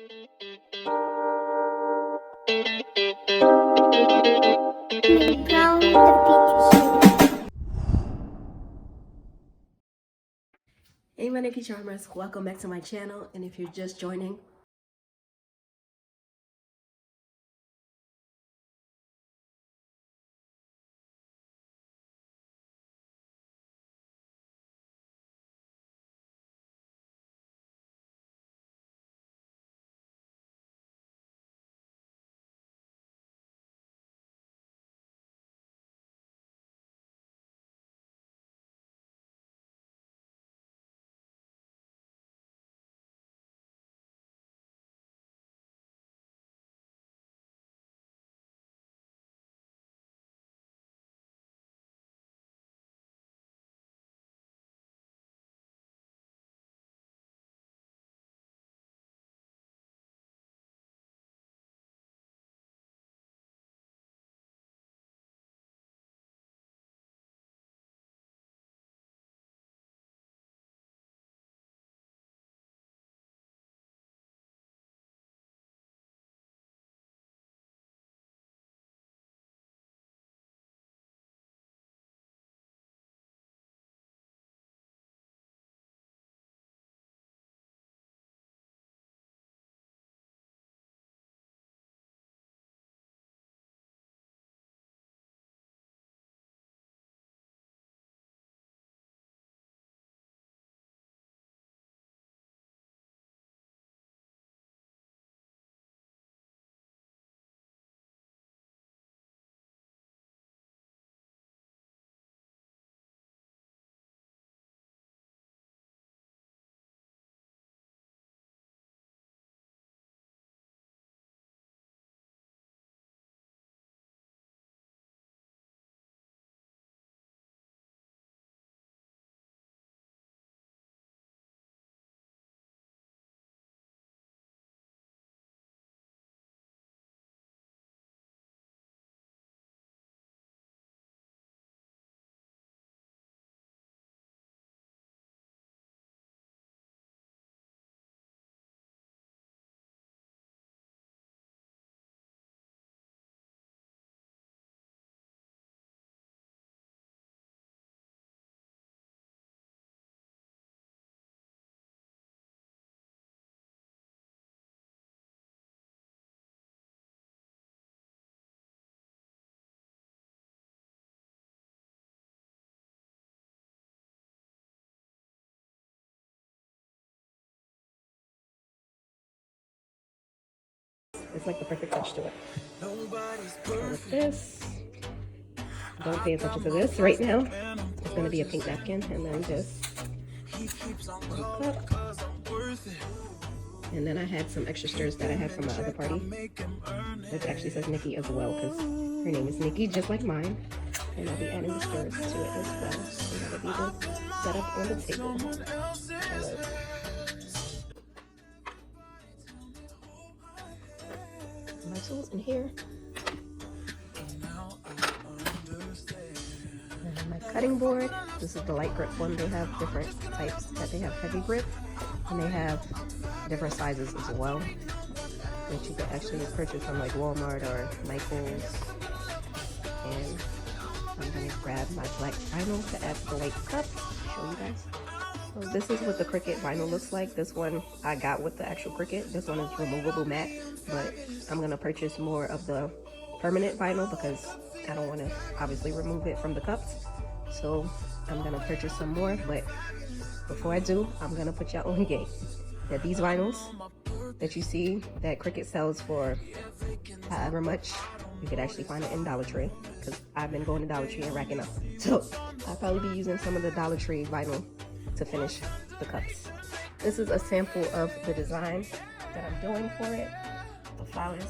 Hey my Nikki Charmers, welcome back to my channel, and if you're just joining, it's like the perfect touch to it. So with this, don't pay attention to this right now. It's going to be a pink napkin, and then just one cup. And then I had some extra stirs that I had from my other party. It actually says Nikki as well because her name is Nikki, just like mine. And I'll be adding the stirs to it as well. So that'll be the setup on the table. I love my tools in here. And my cutting board. This is the light grip one. They have different types that they have heavy grip, and they have different sizes as well, which you can actually purchase from like Walmart or Michael's. And I'm gonna grab my black vinyl to add to the white cup. Show you guys. So this is what the Cricut vinyl looks like. This one I got with the actual Cricut. This one is removable matte, but I'm gonna purchase more of the permanent vinyl because I don't want to obviously remove it from the cups. So I'm gonna purchase some more, but before I do, I'm gonna put y'all on game that these vinyls that you see that Cricut sells for however much, you could actually find it in Dollar Tree, because I've been going to Dollar Tree and racking up. So I'll probably be using some of the Dollar Tree vinyl to finish the cups. This is a sample of the design that I'm doing for it, the flowers.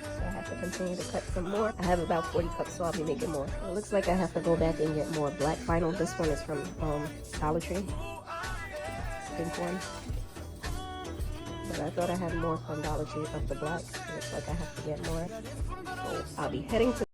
So I have to continue to cut some more. I have about 40 cups, so I'll be making more. It looks like I have to go back and get more black vinyl. This one is from Dollar Tree, pink one. But I thought I had more from Dollar Tree of the black. It looks like I have to get more. So I'll be heading to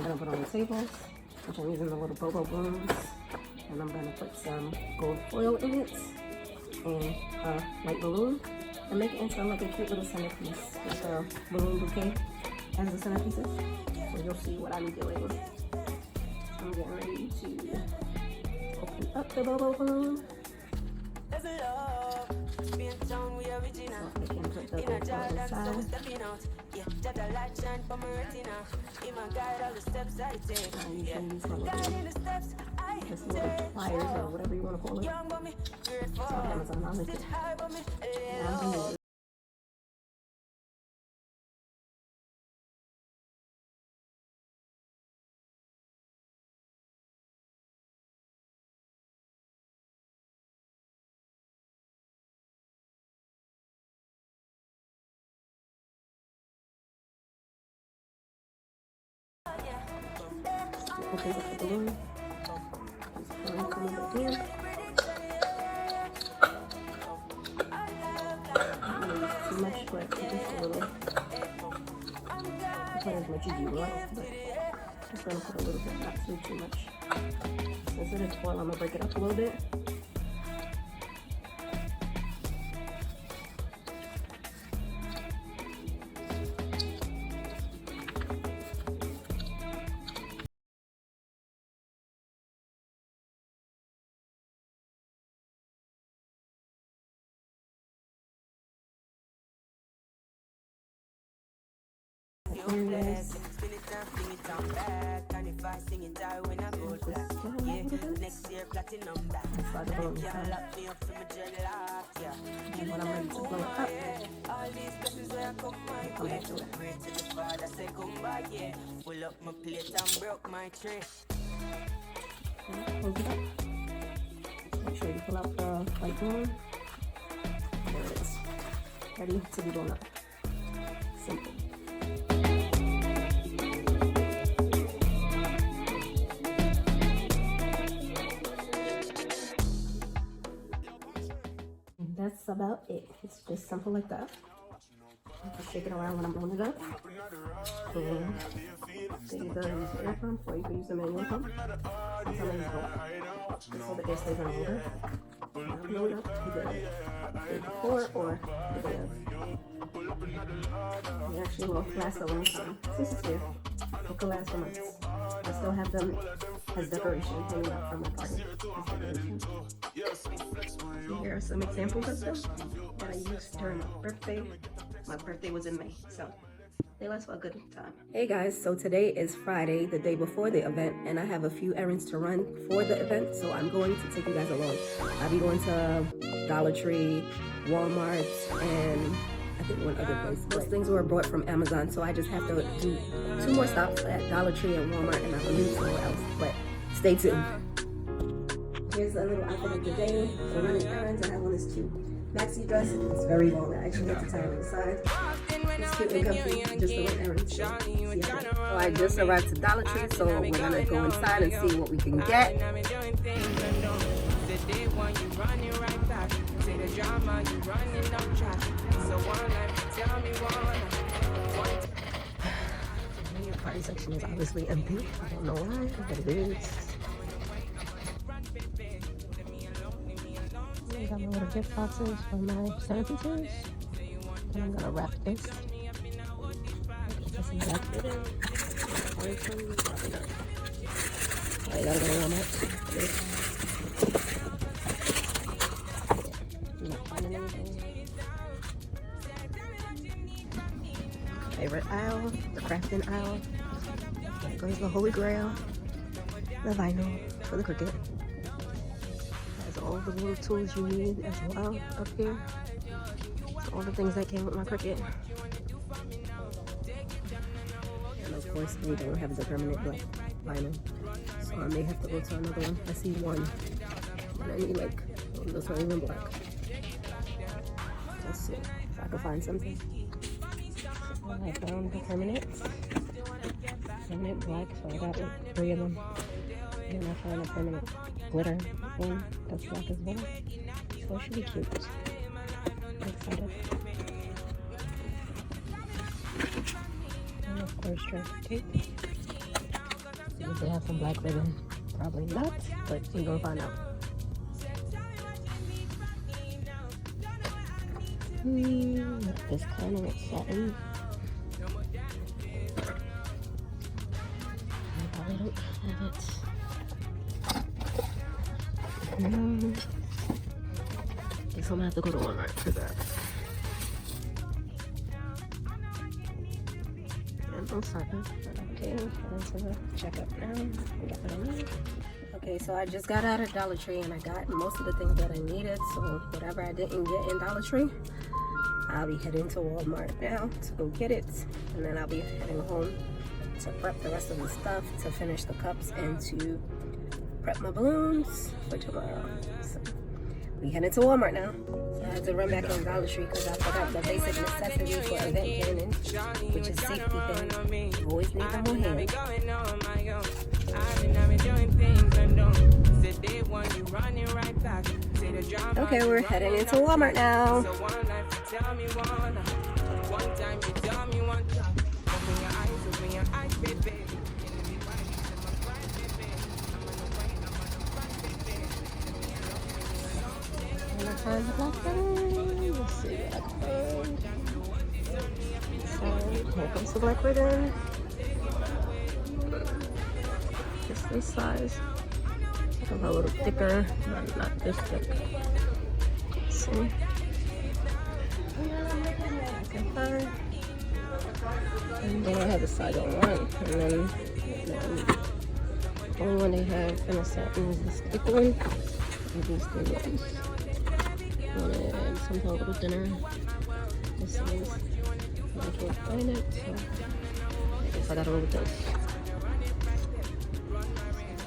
gonna put on the tables, which I'm using the little bobo balloons, and I'm gonna put some gold foil in it and a light balloon and make it into like a cute little centerpiece, like a balloon bouquet as the centerpieces. So you'll see what I'm doing. I'm getting ready to open up the bobo balloon. So I can put the gold foil inside. I'm using these little pliers or whatever you want to call it. It's on Amazon, I'll link it. And I'm gonna open up the balloon. Just come over here. I'm gonna use too much, but just a little. Put as much as you want, but just gonna put a little bit, not too much. Since it is foil, I'm gonna break it up a little bit. Yes. Next year platinum back. And when I'm ready to blow it up, all these blessings where I come my way. Pray to the Father, say come back, yeah. Pull up my plate and broke my tray. Close it up. Make sure you pull out the white balloon. There it is. Ready to be blown up. Simple. That's about it. It's just simple like that. Just shake it around when I'm blowing it up. And you can either use the air pump or you can use the manual pump. Sometimes you go up so the air stays on water. Blow it up either the day before or the day of. They actually will last a long time. This is here. It could last for months. I still have them as decoration hanging up from my party. Here are some examples of them that I used during my birthday. My birthday was in May, so they last for a good time. Hey guys, so today is Friday, the day before the event, and I have a few errands to run for the event, so I'm going to take you guys along. I'll be going to Dollar Tree, Walmart, and I think one other place. Those things were brought from Amazon, so I just have to do 2 more stops at Dollar Tree and Walmart, and I'll leave somewhere else, but stay tuned. Here's a little outfit of the day. For running errands, I have on this cute maxi dress. It's very long. I actually have to tie it on the side. It's cute and comfy, just to run errands. So I just arrived to Dollar Tree, so we're gonna go inside and see what we can get. The party section is obviously empty. I don't know why, but it is. I got my little gift boxes for my centerpieces, and I'm gonna wrap this. Just wrap it in. I gotta go on it. Not finding anything. Favorite aisle, the crafting aisle. There goes the Holy Grail, the vinyl for the Cricut. All the little tools you need as well up here. So all the things that came with my Cricut. And of course they don't have the permanent black vinyl. So I may have to go to another one. I see one. And I need like, oh, this not even black. Let's see if I can find something. So I found the permanent black, so I got like 3 of them. And I found a permanent glitter one that's black as well. So it should be cute. I'm excited. And of course, tracing tape. If they have some black ribbon, probably not, but you're gonna find out. This kind of satin. I probably don't have it. Guess I'm gonna have to go to Walmart for that. And no satin. Okay, let's have a checkup now. We got what I need. Okay, so I just got out of Dollar Tree and I got most of the things that I needed. So whatever I didn't get in Dollar Tree, I'll be heading to Walmart now to go get it. And then I'll be heading home to prep the rest of the stuff, to finish the cups, and to prep my balloons for tomorrow. So we headed to Walmart now. So I had to run back in Dollar Tree because I forgot the basic necessity for event planning, which is safety pin. You always need them on hand. Okay, we're heading into Walmart now. Find the black ribbon. Let's see what I can find. So here comes the black ribbon. Just this size. A little thicker, not this thick. Let's see. Okay, and then I have the size I want. And then the only one they have in a satin is this thick one. And these three ones. And something a little thinner. This is, I can't find it, so I guess I gotta go with this.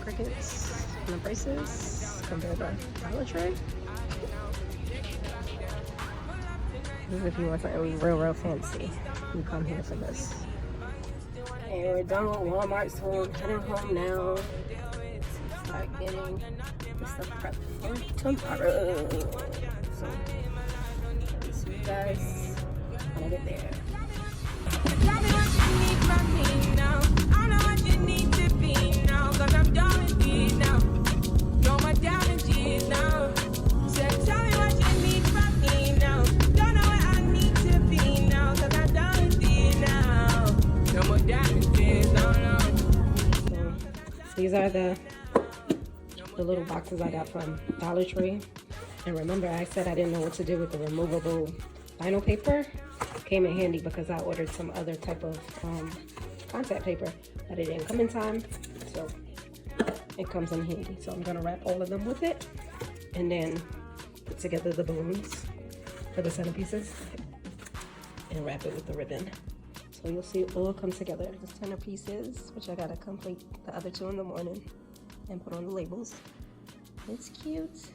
Crickets and the braces compared to Dollar Tree. This is if you want something real fancy, you come here for this. And we're done with Walmart, so we're heading home now to start getting the stuff prepped for tomorrow. So, I'll see you guys when I get there. These are the little boxes I got from Dollar Tree. And remember, I said I didn't know what to do with the removable vinyl paper. It came in handy because I ordered some other type of contact paper, but it didn't come in time, so it comes in handy. So I'm gonna wrap all of them with it and then put together the balloons for the centerpieces and wrap it with the ribbon. So you'll see it all come together. The centerpieces, which I gotta complete the other two in the morning and put on the labels. It's cute.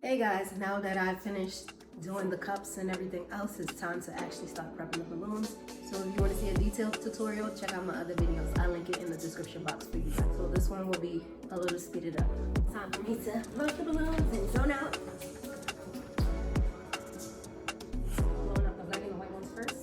Hey guys, now that I've finished doing the cups and everything else, it's time to actually start prepping the balloons. So if you want to see a detailed tutorial, check out my other videos. I'll link it in the description box for you. So this one will be a little speeded up. Time for me to load the balloons and zone out. Blowing up the black and the white ones first.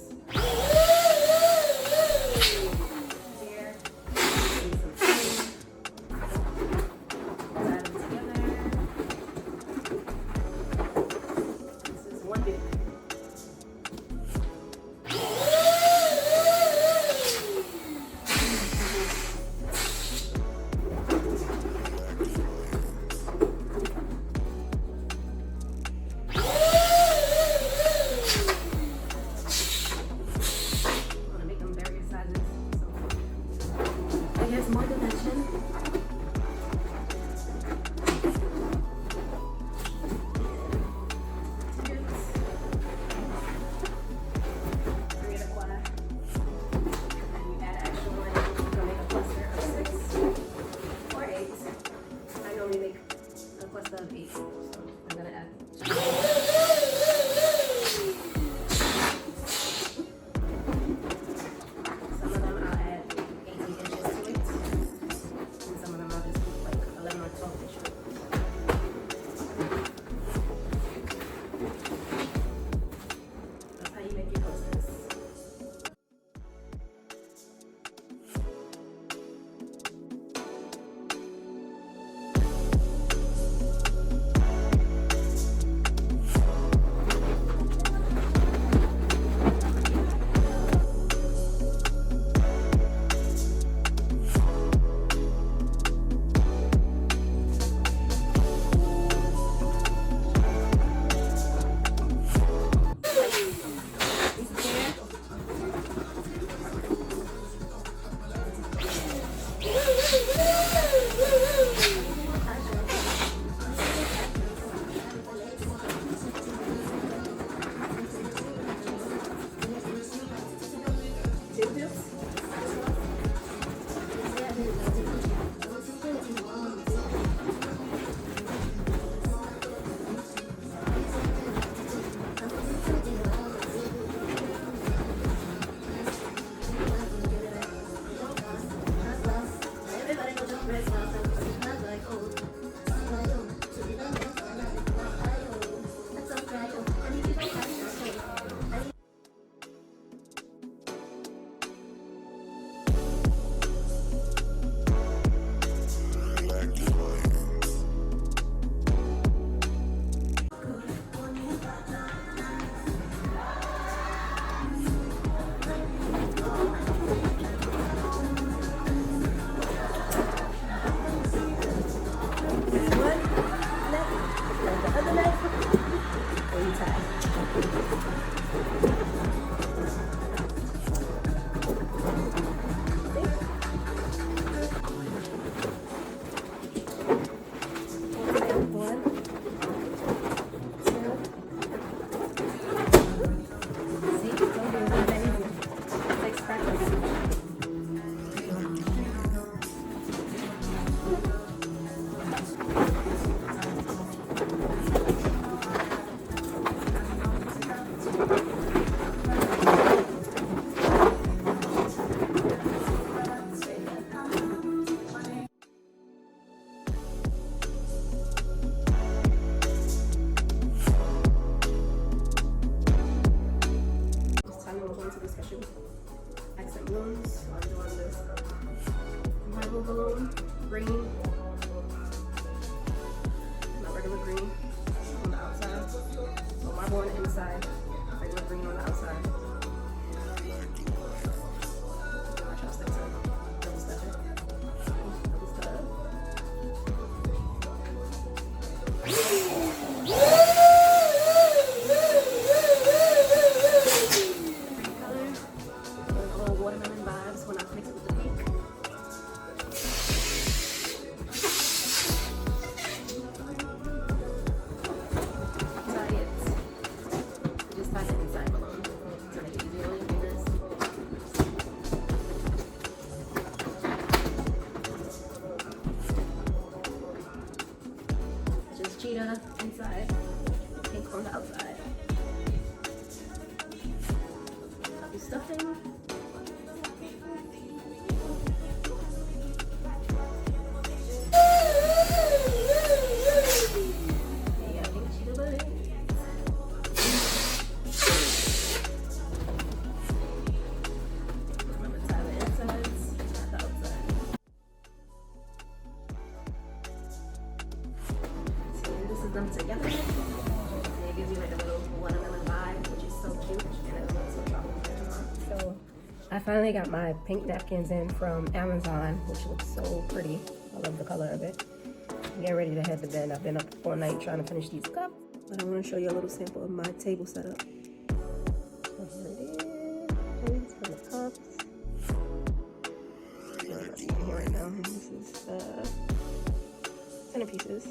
Accent balloons. So I'm doing this marble balloon, green, not regular green on the outside. So marble on the inside, regular green on the outside. My chopsticks are double step it. Double step. Cheetah inside, pink on the outside. Copy stuffing. Yeah, pink cheetah butt. Remember to tie the insides, not the outside. Them together. It gives you like a little watermelon vibe, which is so cute, and it looks so tropical. So I finally got my pink napkins in from Amazon, which looks so pretty. I love the color of it. I'm getting ready to head to bed. I've been up all night trying to finish these cups, but I want to show you a little sample of my table setup. So here it is. For the cups. I'm not eating here right now. This is centerpieces.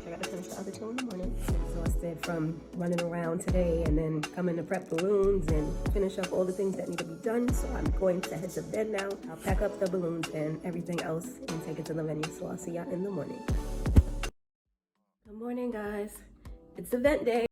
I got to finish the other two in the morning. I'm exhausted from running around today and then coming to prep balloons and finish up all the things that need to be done. So I'm going to head to bed now. I'll pack up the balloons and everything else and take it to the venue. So I'll see y'all in the morning. Good morning, guys. It's event day.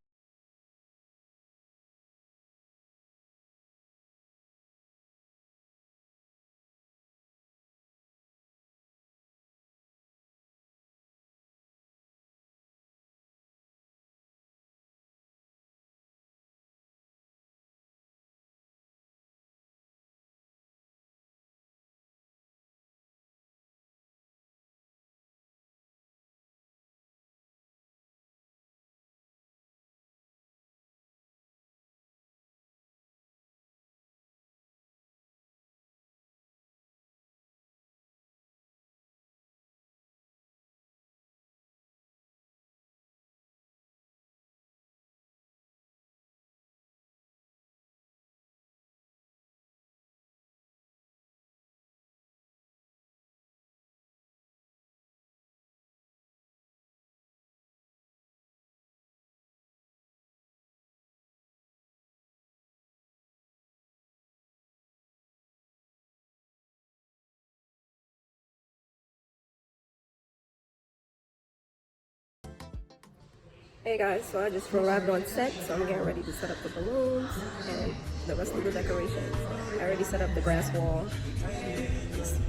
Hey guys, so I just arrived on set, so I'm getting ready to set up the balloons and the rest of the decorations. I already set up the grass wall.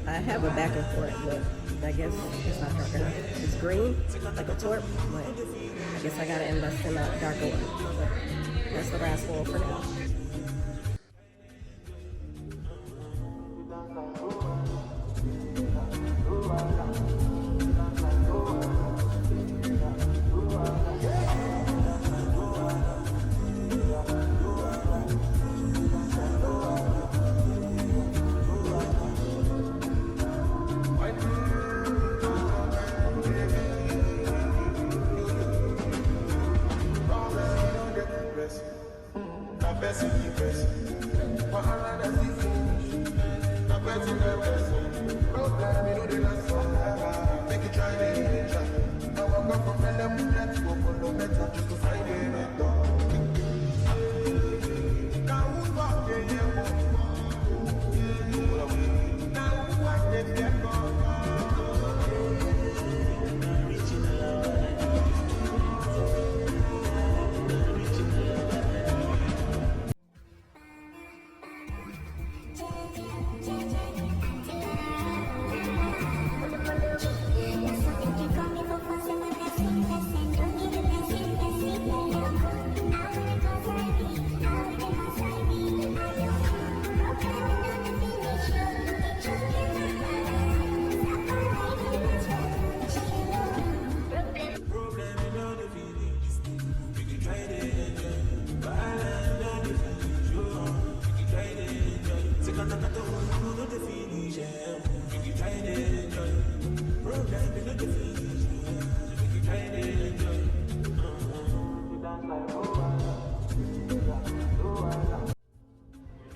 I have a backing for it, but I guess it's not dark enough. green, like a taupe, but I guess I gotta invest in a darker one. But that's the last roll for now.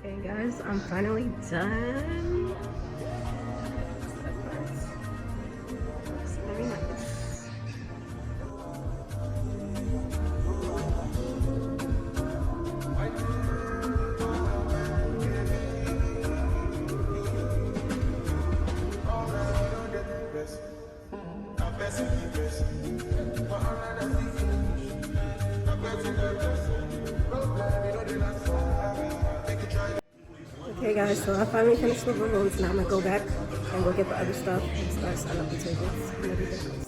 Okay guys, I'm finally done. It's very nice. Okay guys, so I finally finished the balloons. Now I'm gonna go back and go get the other stuff and start setting up the tables and everything else.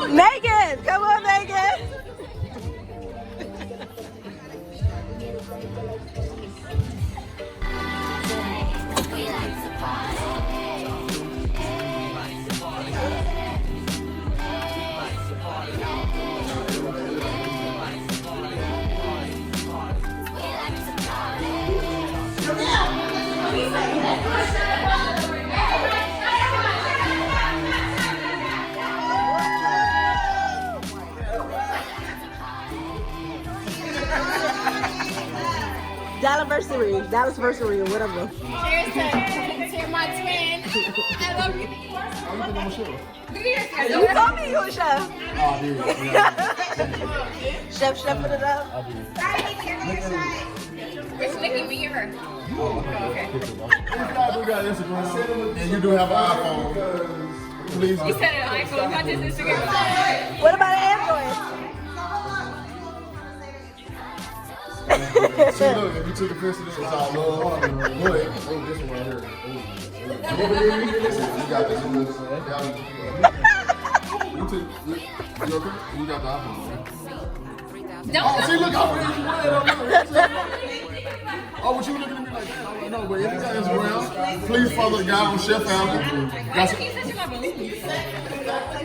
Megan, come on, Megan. Dallasversary, or whatever. Cheers to my twin. I love you. You told me you were a chef. Oh, dude. Chef it up. It's Nikki, we give her. Okay. We got Instagram, and you do have an iPhone. Please. You said an iPhone, not just Instagram. What about an Android? See, look, if you took offense to this, it's all love. Go ahead. Oh, this one right here. You got this one. You okay? You got the iPhone. Oh, see, look how pretty you went. Oh, what you looking at me like that? No, but if you got Instagram, please follow the guy on Chef Allen. Got some.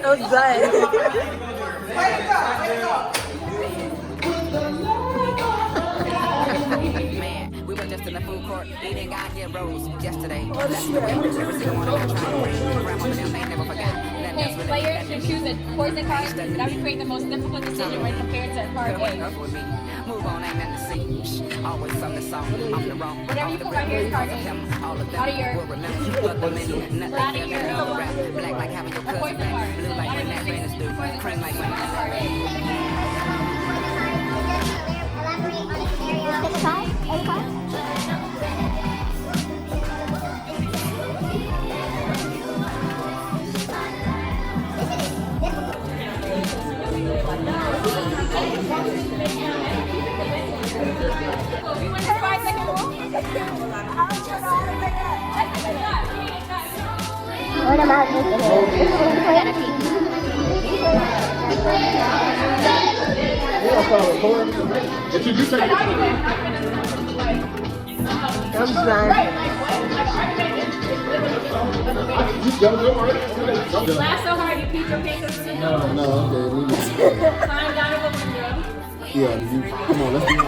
Oh, good. Man, we were just in the food court eating goddamn rolls yesterday. Okay, players should choose a poison card that would create the most difficult decision when compared to card A. Move on, ain't nothing to see. Always from the song, I'm the wrong. Whatever you put right here is card A. All of them Out of your- will remember. But the minute, nothing Out of can your- remember. Black like having your cousin poison back. card. Blue like when that rain is due. Cream like when it's Card A. What am I looking But you do take it. I'm done. You done it already? Laugh so hard you peed your pants. No, okay. Climb down over the window. Yeah, come on, let's do it.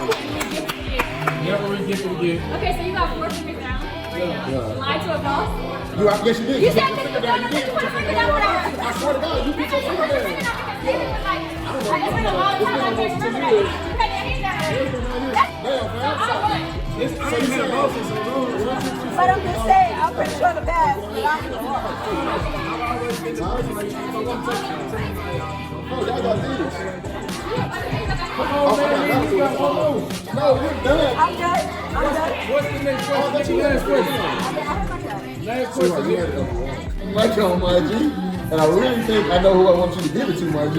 Never get to again. Okay, so you got 4 fingers down. Yeah. Lie to a boss. Yes, you did. You said that you don't put your finger down for that. I swear to God, you put your finger down. I just been a long time out there. Remember that. You had your hands down. But I'm just saying, I'm pretty sure the best. Oh, y'all got these. No, we're done. I'm done. What's the next question? Last question. Last question. Right on, my G. And I really think I know who I want you to give it to, my G.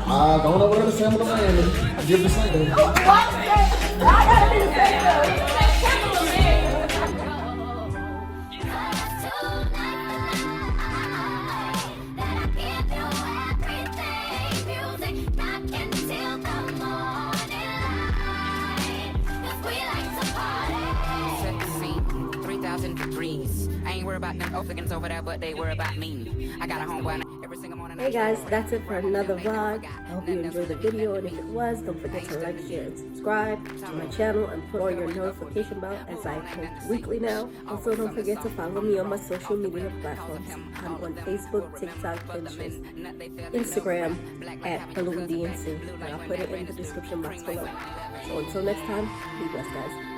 I don't know what to sample the man. Give the same. I gotta be the same. set the scene. 3,000 degrees. I ain't worried about them Africans over there, but they worry about me. I got a homeboy every single morning. Hey guys, that's it for another vlog. I hope you enjoyed the video, and if it was, don't forget to like, share, and subscribe to my channel and put on your notification bell as I post weekly now. Also, don't forget to follow me on my social media platforms. I'm on Facebook, TikTok, Pinterest, Instagram at BalloonDNC, and I'll put it in the description box below. So until next time, be blessed guys.